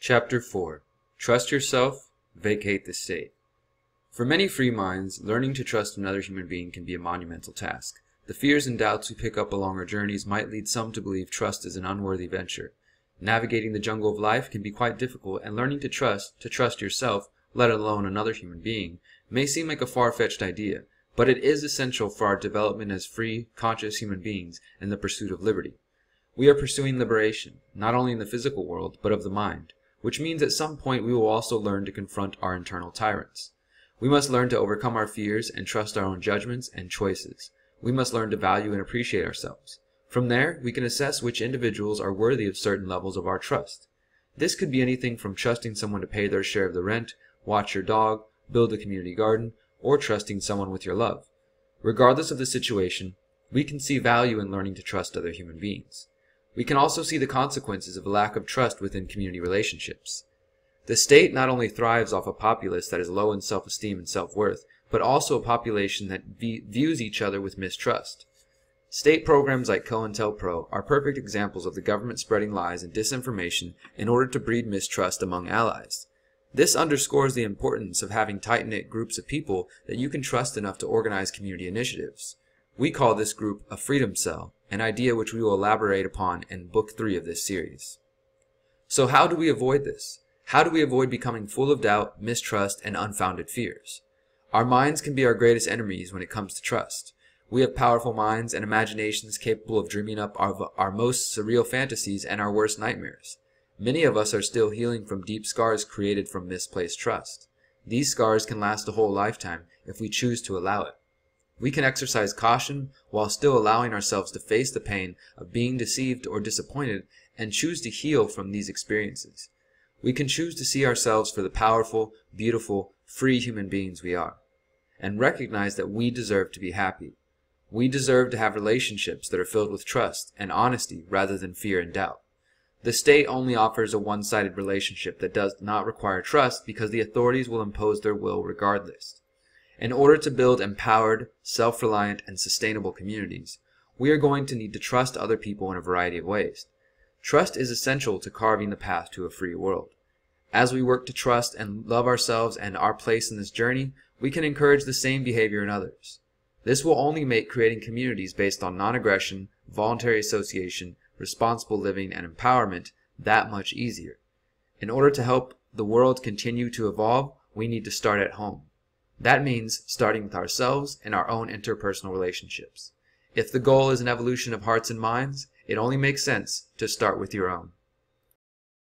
Chapter 4. Trust Yourself, Vacate the State. For many free minds, learning to trust another human being can be a monumental task. The fears and doubts we pick up along our journeys might lead some to believe trust is an unworthy venture. Navigating the jungle of life can be quite difficult, and learning to trust yourself, let alone another human being, may seem like a far-fetched idea, but it is essential for our development as free, conscious human beings in the pursuit of liberty. We are pursuing liberation, not only in the physical world, but of the mind, which means at some point we will also learn to confront our internal tyrants. We must learn to overcome our fears and trust our own judgments and choices. We must learn to value and appreciate ourselves. From there, we can assess which individuals are worthy of certain levels of our trust. This could be anything from trusting someone to pay their share of the rent, watch your dog, build a community garden, or trusting someone with your love. Regardless of the situation, we can see value in learning to trust other human beings. We can also see the consequences of a lack of trust within community relationships. The state not only thrives off a populace that is low in self-esteem and self-worth, but also a population that views each other with mistrust. State programs like COINTELPRO are perfect examples of the government spreading lies and disinformation in order to breed mistrust among allies. This underscores the importance of having tight-knit groups of people that you can trust enough to organize community initiatives. We call this group a freedom cell, an idea which we will elaborate upon in Book 3 of this series. So how do we avoid this? How do we avoid becoming full of doubt, mistrust, and unfounded fears? Our minds can be our greatest enemies when it comes to trust. We have powerful minds and imaginations capable of dreaming up our most surreal fantasies and our worst nightmares. Many of us are still healing from deep scars created from misplaced trust. These scars can last a whole lifetime if we choose to allow it. We can exercise caution while still allowing ourselves to face the pain of being deceived or disappointed and choose to heal from these experiences. We can choose to see ourselves for the powerful, beautiful, free human beings we are, and recognize that we deserve to be happy. We deserve to have relationships that are filled with trust and honesty rather than fear and doubt. The state only offers a one-sided relationship that does not require trust because the authorities will impose their will regardless. In order to build empowered, self-reliant, and sustainable communities, we are going to need to trust other people in a variety of ways. Trust is essential to carving the path to a free world. As we work to trust and love ourselves and our place in this journey, we can encourage the same behavior in others. This will only make creating communities based on non-aggression, voluntary association, responsible living, and empowerment that much easier. In order to help the world continue to evolve, we need to start at home. That means starting with ourselves and our own interpersonal relationships. If the goal is an evolution of hearts and minds, it only makes sense to start with your own.